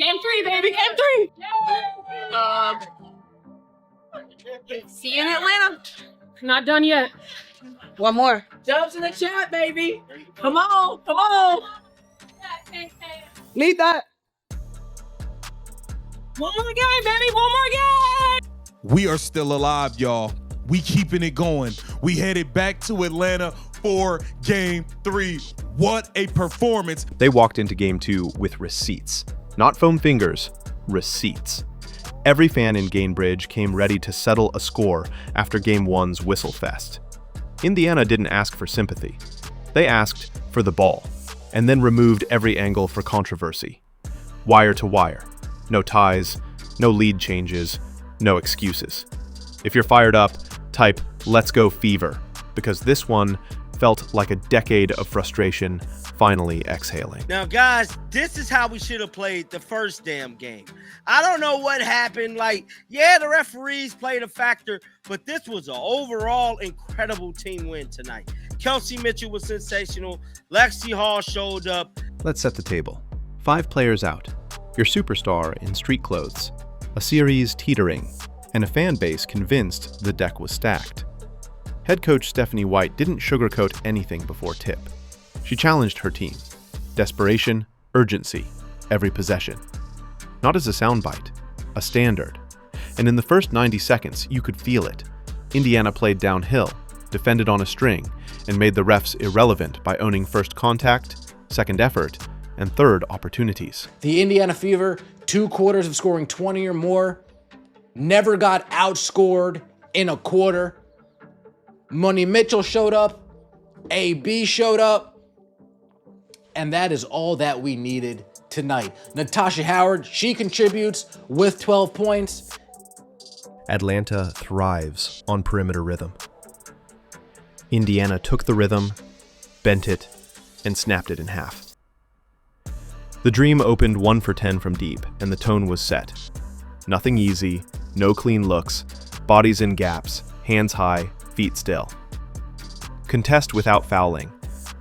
Game 3, baby. Game 3. See you in Atlanta. Not done yet. One more. Dubs in the chat, baby. Come on. Come on. Need that. One more game, baby. One more game. We are still alive, y'all. We keeping it going. We headed back to Atlanta for Game 3. What a performance. They walked into Game 2 with receipts. Not foam fingers, receipts. Every fan in Gainbridge came ready to settle a score after Game 1's whistle fest. Indiana didn't ask for sympathy. They asked for the ball, and then removed every angle for controversy. Wire to wire. No ties, no lead changes, no excuses. If you're fired up, type "Let's go fever," because this one felt like a decade of frustration finally exhaling. Now, guys, this is how we should have played the first damn game. I don't know what happened. Yeah, the referees played a factor, but this was an overall incredible team win tonight. Kelsey Mitchell was sensational. Lexie Hull showed up. Let's set the table. 5 players out. Your superstar in street clothes. A series teetering. And a fan base convinced the deck was stacked. Head coach Stephanie White didn't sugarcoat anything before tip. She challenged her team. Desperation, urgency, every possession. Not as a soundbite, a standard. And in the first 90 seconds, you could feel it. Indiana played downhill, defended on a string, and made the refs irrelevant by owning first contact, second effort, and third opportunities. The Indiana Fever, 2 quarters of scoring 20 or more, never got outscored in a quarter. Money Mitchell showed up, AB showed up, and that is all that we needed tonight. Natasha Howard, she contributes with 12 points. Atlanta thrives on perimeter rhythm. Indiana took the rhythm, bent it, and snapped it in half. The Dream opened 1 for 10 from deep, and the tone was set. Nothing easy, no clean looks, bodies in gaps, hands high, feet still. Contest without fouling,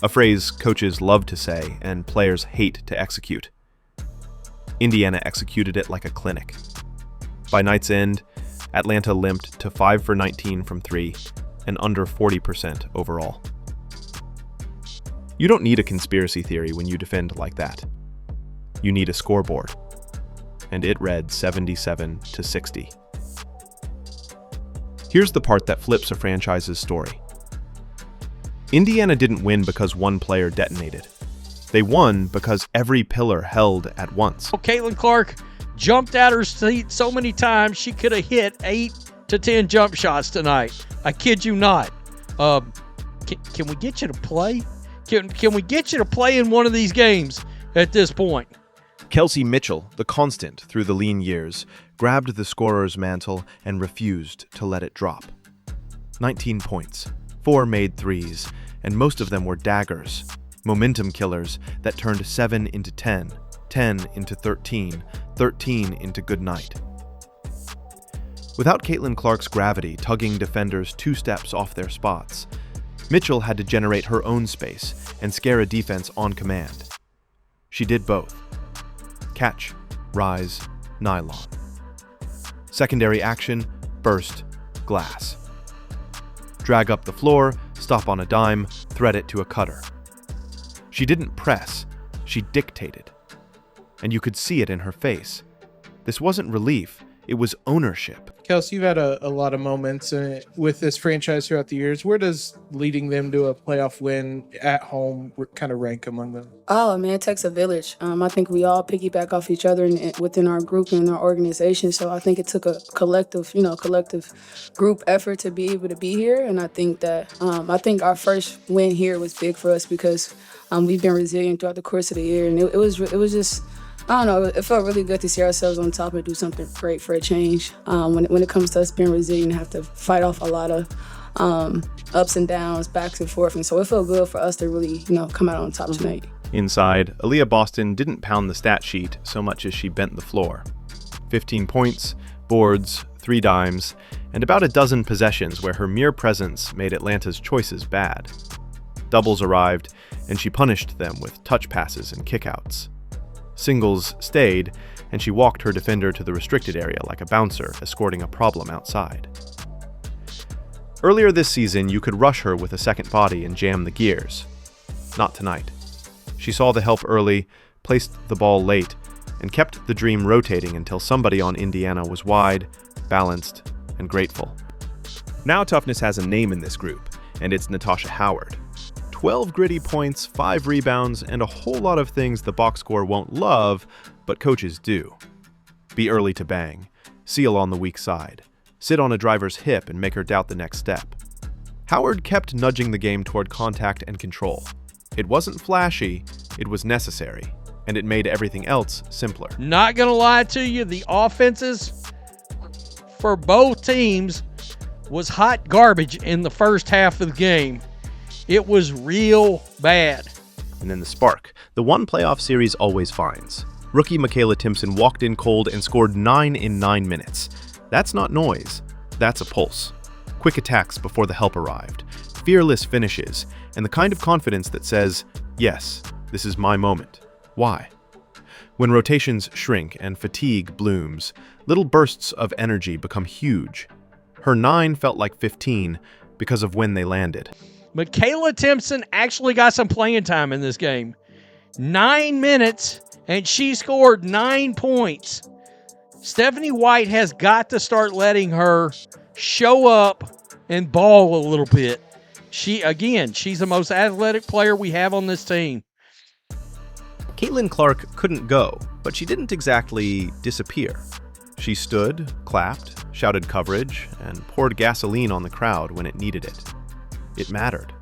a phrase coaches love to say and players hate to execute. Indiana executed it like a clinic. By night's end, Atlanta limped to 5 for 19 from 3 and under 40% overall. You don't need a conspiracy theory when you defend like that. You need a scoreboard. And it read 77-60. Here's the part that flips a franchise's story. Indiana didn't win because one player detonated. They won because every pillar held at once. Caitlin Clark jumped out her seat so many times she could have hit 8 to 10 jump shots tonight. I kid you not. Can we get you to play? Can we get you to play in one of these games at this point? Kelsey Mitchell, the constant through the lean years, grabbed the scorer's mantle and refused to let it drop. 19 points, 4 made threes, and most of them were daggers, momentum killers that turned 7 into 10, 10 into 13, 13 into good night. Without Caitlin Clark's gravity tugging defenders 2 steps off their spots, Mitchell had to generate her own space and scare a defense on command. She did both. Catch, rise, nylon. Secondary action, burst, glass. Drag up the floor, stop on a dime, thread it to a cutter. She didn't press, she dictated. And you could see it in her face. This wasn't relief, it was ownership. Kelsey, you've had a lot of moments with this franchise throughout the years. Where does leading them to a playoff win at home kind of rank among them? Oh, man, it takes a village. I think we all piggyback off each other within our group and our organization. So I think it took a collective group effort to be able to be here. And I think that our first win here was big for us because we've been resilient throughout the course of the year. And it was just, I don't know, it felt really good to see ourselves on top and do something great for a change. When it comes to us being resilient, have to fight off a lot of ups and downs, backs and forth. And so it felt good for us to really, come out on top tonight. Inside, Aliyah Boston didn't pound the stat sheet so much as she bent the floor. 15 points, boards, 3 dimes, and about a dozen possessions where her mere presence made Atlanta's choices bad. Doubles arrived, and she punished them with touch passes and kickouts. Singles stayed, and she walked her defender to the restricted area like a bouncer escorting a problem outside. Earlier this season, you could rush her with a second body and jam the gears. Not tonight. She saw the help early, placed the ball late, and kept the dream rotating until somebody on Indiana was wide, balanced, and grateful. Now toughness has a name in this group, and it's Natasha Howard. 12 gritty points, 5 rebounds, and a whole lot of things the box score won't love, but coaches do. Be early to bang, seal on the weak side, sit on a driver's hip and make her doubt the next step. Howard kept nudging the game toward contact and control. It wasn't flashy, it was necessary, and it made everything else simpler. Not going to lie to you, the offenses for both teams was hot garbage in the first half of the game. It was real bad. And then the spark, the one playoff series always finds. Rookie Michaela Timpson walked in cold and scored 9 in 9 minutes. That's not noise, that's a pulse. Quick attacks before the help arrived, fearless finishes, and the kind of confidence that says, yes, this is my moment. Why? When rotations shrink and fatigue blooms, little bursts of energy become huge. Her 9 felt like 15 because of when they landed. Michaela Timpson actually got some playing time in this game. 9 minutes, and she scored 9 points. Stephanie White has got to start letting her show up and ball a little bit. She's the most athletic player we have on this team. Caitlin Clark couldn't go, but she didn't exactly disappear. She stood, clapped, shouted coverage, and poured gasoline on the crowd when it needed it. It mattered.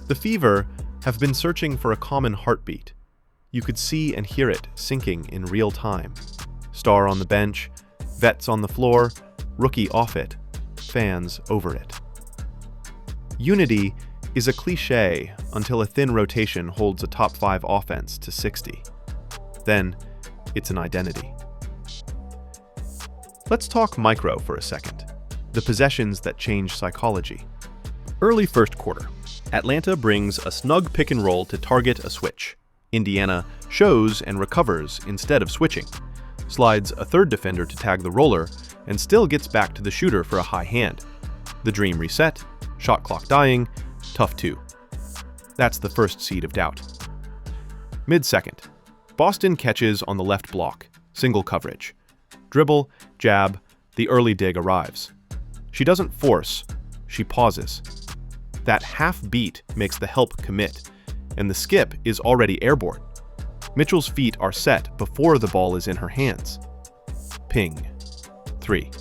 The Fever have been searching for a common heartbeat. You could see and hear it sinking in real time. Star on the bench, vets on the floor, rookie off it, fans over it. Unity is a cliche until a thin rotation holds a top 5 offense to 60. Then, it's an identity. Let's talk micro for a second. The possessions that change psychology. Early first quarter. Atlanta brings a snug pick and roll to target a switch. Indiana shows and recovers instead of switching. Slides a third defender to tag the roller, and still gets back to the shooter for a high hand. The dream reset, shot clock dying, tough 2. That's the first seed of doubt. Mid-second. Boston catches on the left block, single coverage. Dribble, jab, the early dig arrives. She doesn't force, she pauses. That half beat makes the help commit, and the skip is already airborne. Mitchell's feet are set before the ball is in her hands. Ping. 3.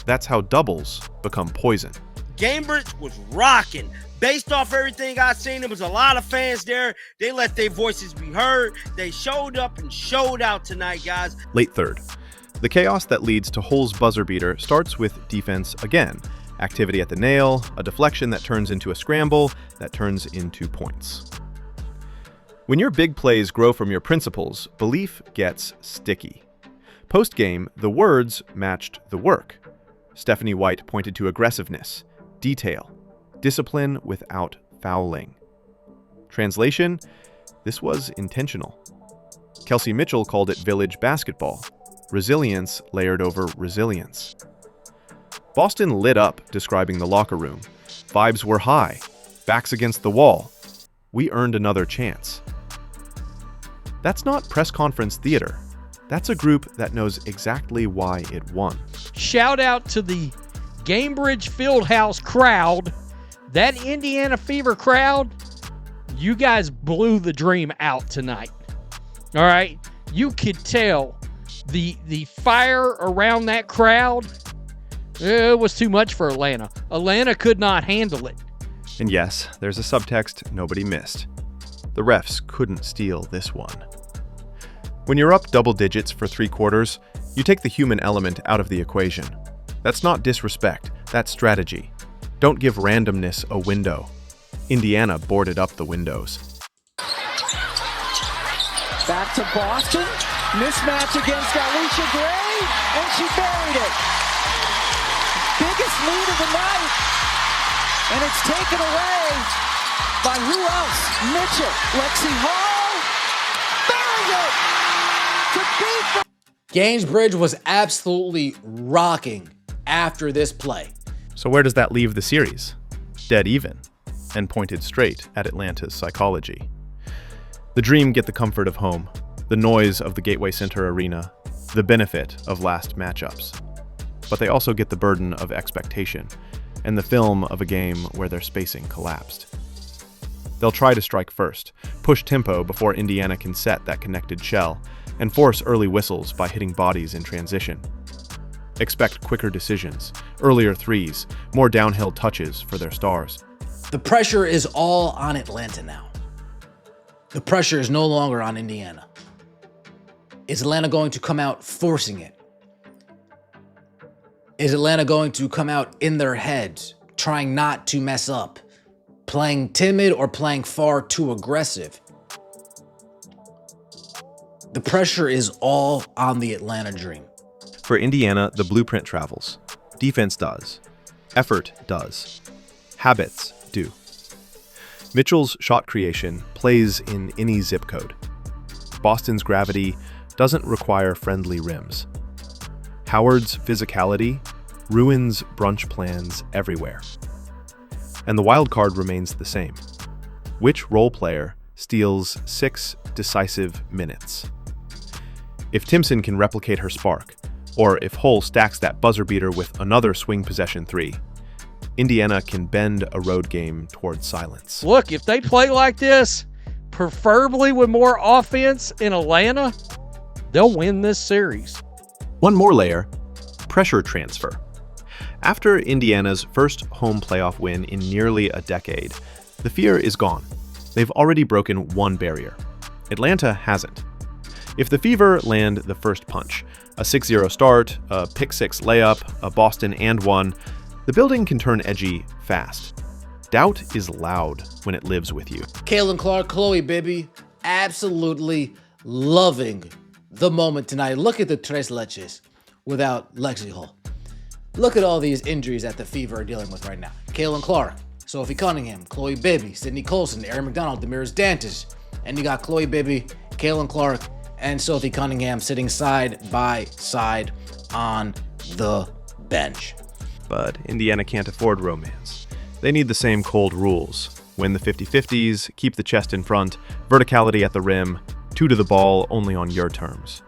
That's how doubles become poison. Gainbridge was rocking. Based off everything I've seen, there was a lot of fans there. They let their voices be heard. They showed up and showed out tonight, guys. Late third. The chaos that leads to Hull's buzzer beater starts with defense again. Activity at the nail, a deflection that turns into a scramble, that turns into points. When your big plays grow from your principles, belief gets sticky. Post-game, the words matched the work. Stephanie White pointed to aggressiveness, detail, discipline without fouling. Translation, this was intentional. Kelsey Mitchell called it village basketball, resilience layered over resilience. Boston lit up describing the locker room. Vibes were high, backs against the wall. We earned another chance. That's not press conference theater. That's a group that knows exactly why it won. Shout out to the Gainbridge Fieldhouse crowd. That Indiana Fever crowd, you guys blew the dream out tonight. All right? You could tell the fire around that crowd, it was too much for Atlanta. Atlanta could not handle it. And yes, there's a subtext nobody missed. The refs couldn't steal this one. When you're up double digits for 3 quarters, you take the human element out of the equation. That's not disrespect, that's strategy. Don't give randomness a window. Indiana boarded up the windows. Back to Boston. Mismatch against Aliyah Gray, and she buried it. Biggest lead of the night, and it's taken away by who else? Mitchell. Lexie Hull buries it to beat Gainbridge was absolutely rocking after this play. So where does that leave the series? Dead even, and pointed straight at Atlanta's psychology. The Dream get the comfort of home, the noise of the Gateway Center Arena, the benefit of last matchups. But they also get the burden of expectation and the film of a game where their spacing collapsed. They'll try to strike first, push tempo before Indiana can set that connected shell, and force early whistles by hitting bodies in transition. Expect quicker decisions, earlier threes, more downhill touches for their stars. The pressure is all on Atlanta now. The pressure is no longer on Indiana. Is Atlanta going to come out forcing it? Is Atlanta going to come out in their heads, trying not to mess up, playing timid or playing far too aggressive? The pressure is all on the Atlanta Dream. For Indiana, the blueprint travels. Defense does. Effort does. Habits do. Mitchell's shot creation plays in any zip code. Boston's gravity doesn't require friendly rims. Howard's physicality ruins brunch plans everywhere. And the wild card remains the same. Which role player steals 6 decisive minutes? If Timpson can replicate her spark, or if Hull stacks that buzzer beater with another swing possession 3, Indiana can bend a road game towards silence. Look, if they play like this, preferably with more offense in Atlanta, they'll win this series. One more layer, pressure transfer. After Indiana's first home playoff win in nearly a decade, the fear is gone. They've already broken one barrier. Atlanta hasn't. If the Fever land the first punch, a 6-0 start, a pick-6 layup, a Boston and one, the building can turn edgy fast. Doubt is loud when it lives with you. Kaylin Clark, Chloe Bibby, absolutely loving the moment tonight. Look at the Tres Leches without Lexie Hull. Look at all these injuries that the Fever are dealing with right now. Kaylin Clark, Sophie Cunningham, Chloe Bibby, Sydney Colson, Aaron McDonald, Damaris Dantas. And you got Chloe Bibby, Kaylin Clark, and Sophie Cunningham sitting side by side on the bench. But Indiana can't afford romance. They need the same cold rules. Win the 50-50s, keep the chest in front, verticality at the rim, 2 to the ball only on your terms.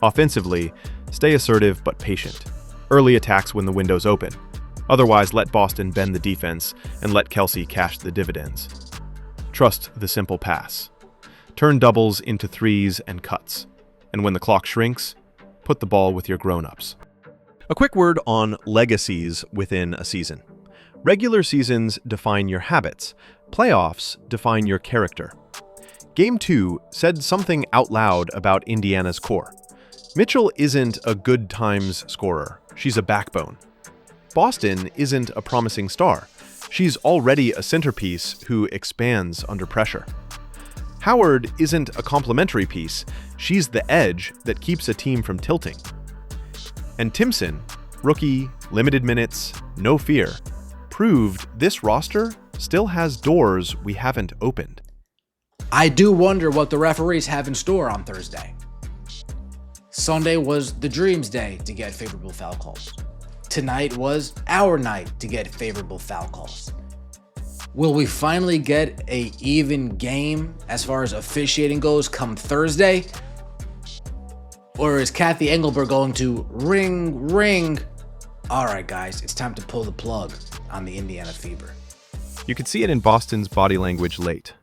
Offensively, stay assertive but patient. Early attacks when the window's open. Otherwise, let Boston bend the defense and let Kelsey cash the dividends. Trust the simple pass. Turn doubles into threes and cuts. And when the clock shrinks, put the ball with your grown-ups. A quick word on legacies within a season. Regular seasons define your habits. Playoffs define your character. Game 2 said something out loud about Indiana's core. Mitchell isn't a good times scorer. She's a backbone. Boston isn't a promising star. She's already a centerpiece who expands under pressure. Howard isn't a complementary piece. She's the edge that keeps a team from tilting. And Timpson, rookie, limited minutes, no fear, proved this roster still has doors we haven't opened. I do wonder what the referees have in store on Thursday. Sunday was the Dream's day to get favorable foul calls. Tonight was our night to get favorable foul calls. Will we finally get an even game as far as officiating goes come Thursday? Or is Kathy Engelberg going to ring? All right, guys, it's time to pull the plug on the Indiana Fever. You could see it in Boston's body language late.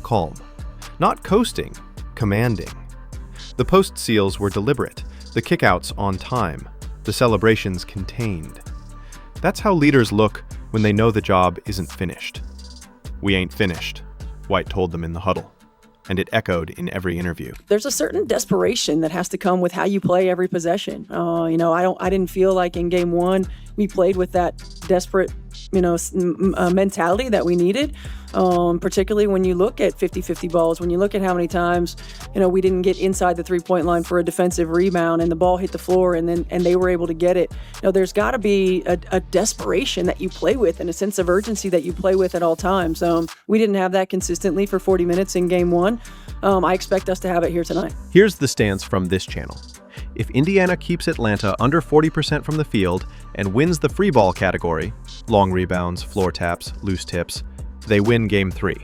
Calm. Not coasting, commanding. The post seals were deliberate, the kickouts on time, the celebrations contained. That's how leaders look when they know the job isn't finished. We ain't finished, White told them in the huddle, and it echoed in every interview. There's a certain desperation that has to come with how you play every possession. I didn't feel like in game 1 we played with that desperate, mentality that we needed. Particularly when you look at 50-50 balls, when you look at how many times, we didn't get inside the 3-point line for a defensive rebound and the ball hit the floor and they were able to get it. There's got to be a desperation that you play with and a sense of urgency that you play with at all times. We didn't have that consistently for 40 minutes in game 1. I expect us to have it here tonight. Here's the stance from this channel. If Indiana keeps Atlanta under 40% from the field and wins the free ball category, long rebounds, floor taps, loose tips, they win Game 3.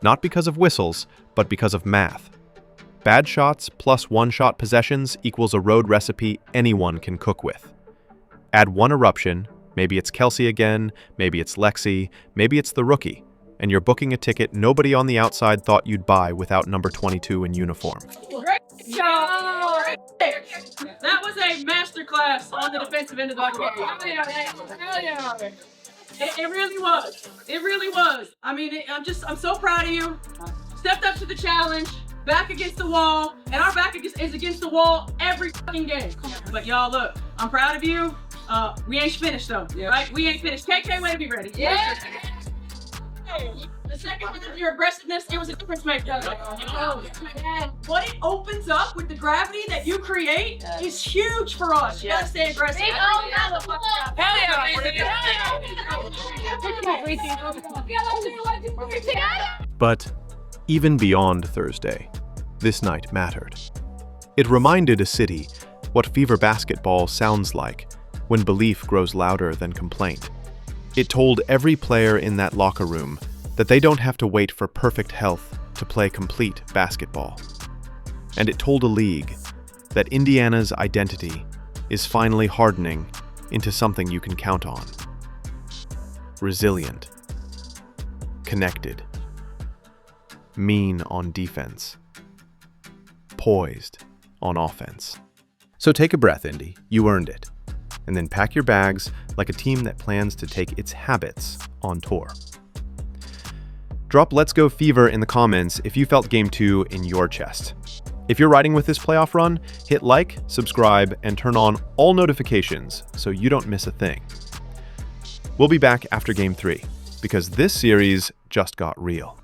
Not because of whistles, but because of math. Bad shots plus one-shot possessions equals a road recipe anyone can cook with. Add one eruption, maybe it's Kelsey again, maybe it's Lexie, maybe it's the rookie, and you're booking a ticket nobody on the outside thought you'd buy without number 22 in uniform. Great job! That was a masterclass on the defensive end of the court. Hell yeah. It really was. It really was. I mean, I'm so proud of you. Stepped up to the challenge, back against the wall, and our back is against the wall every fucking game. But y'all, look, I'm proud of you. We ain't finished though, right? We ain't finished. KK, way to be ready. Yeah. The second one of your aggressiveness, it was a difference maker. What it opens up with the gravity that you create is huge for us. You gotta stay aggressive. Hell yeah. But even beyond Thursday, this night mattered. It reminded a city what Fever basketball sounds like when belief grows louder than complaint. It told every player in that locker room that they don't have to wait for perfect health to play complete basketball. And it told a league that Indiana's identity is finally hardening into something you can count on. Resilient. Connected. Mean on defense. Poised on offense. So take a breath, Indy. You earned it. And then pack your bags like a team that plans to take its habits on tour. Drop Let's Go Fever in the comments if you felt Game 2 in your chest. If you're riding with this playoff run, hit like, subscribe, and turn on all notifications so you don't miss a thing. We'll be back after Game 3, because this series just got real.